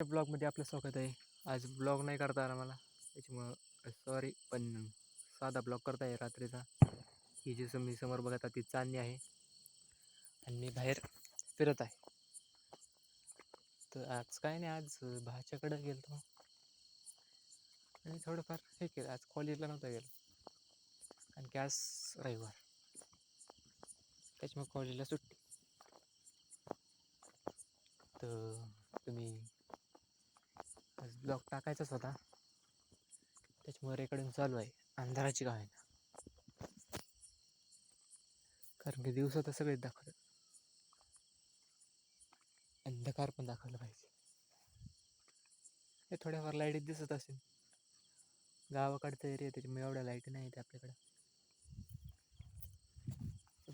ब्लॉगमध्ये आपलं स्वागत आहे. आज ब्लॉग नाही करता आला मला, त्याच्यामुळं सॉरी. पण साधा ब्लॉग करता आहे रात्रीचा. ही जी मी समोर बघत आहे ती चांदणी आहे आणि मी बाहेर फिरत आहे. तर आज काय नाही, आज भाच्याकडे गेलो आणि थोडंफार हे केलं. आज कॉलेजला नव्हता गेलो कारण की आज रविवार, त्याच्यामुळे कॉलेजला सुट्टी. तर तुम्ही आज ब्लॉग टाकायचाच होता, त्याच्यामुळे रेकॉर्डिंग चालू आहे अंधाराची काय ना, कारण की दिवसात सगळेच दाखवतात, अंधकार पण दाखवलं पाहिजे. हे थोड्याफार लाईट दिसत असेल, गावाकडचं एरिया त्याच्यामुळे एवढ्या लाईट नाही येते आपल्याकडं.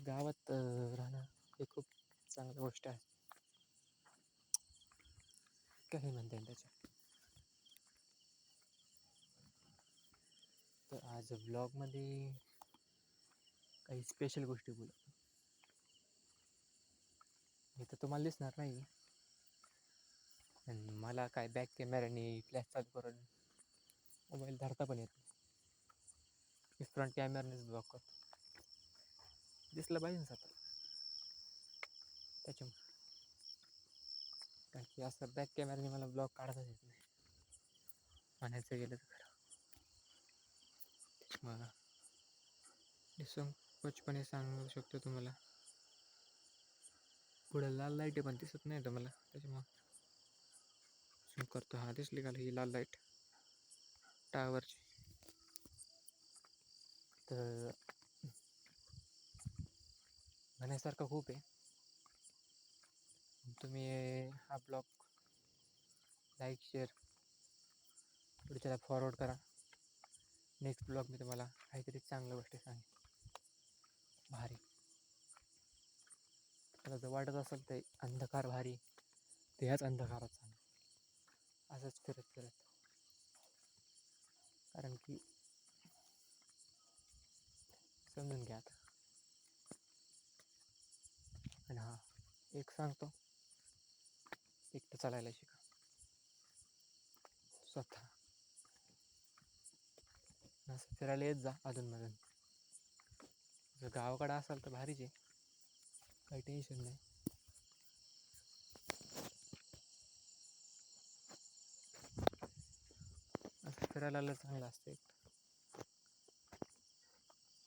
गावात राहणं हे खूप चांगली गोष्ट आहे, काही म्हणता येईल त्याच्या. तर आज ब्लॉगमध्ये काही स्पेशल गोष्टी बोलू. हे तर तुम्हाला दिसणार नाही, आणि मला काय बॅक कॅमेऱ्याने फ्लॅश चालू करून मोबाईल धरता पण येत नाही. मी फ्रंट कॅमेरानेच ब्लॉग करतो, दिसलं पाहिजे ना आता त्याच्यामुळे. कारण की असं बॅक कॅमेऱ्याने मला ब्लॉग काढताच येत नाही, म्हणायचं गेलं तर खरं. मला निसंकोचपणे सांगू शकतो तुम्हाला. पुढे लाल लाईट पण दिसत नाही तुम्हाला, त्याच्यामुळं झूम करतो. हा दिसली का ही लाल लाईट टावरची. तर म्हणायसारखं खूप आहे. तुम्ही हा ब्लॉग लाईक शेअर पुढच्याला फॉरवर्ड करा. नेक्स्ट ब्लॉग मी तुम्हाला काहीतरी चांगल्या गोष्टी सांगेन भारी. मला जर वाटत असेल तर अंधकार भारी, ते ह्याच अंधकारात सांग असंच फिरत फिरत. कारण की समजून घ्या आता. आणि हा एक सांगतो, एकटं चालायला शिका स्वतः. असं फिरायला येत जा अधूनमधून. जर गावाकडं असाल तर भारीच आहे, काही टेन्शन नाही. असं फिरायला आलं चांगलं असतं, एक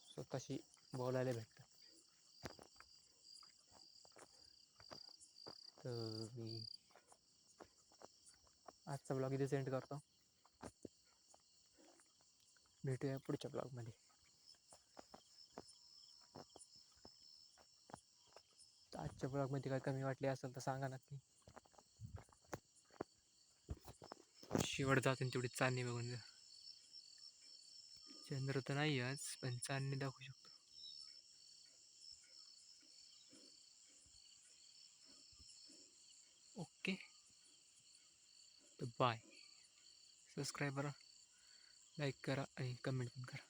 स्वतःशी बोलायला भेटतं. तर मी आजचा ब्लॉग इथे सेंड करतो. भेटूया पुढच्या ब्लॉगमध्ये. तर आजच्या ब्लॉगमध्ये काय कमी वाटले असेल तर सांगा नक्की. शेवट जाते तेवढी चांदणी बघून जा. चंद्र तर नाही आज, पण चांदणी दाखवू शकतो. ओके, तर बाय. सबस्क्राईब करा, लाईक करा आणि कमेंट पण करा.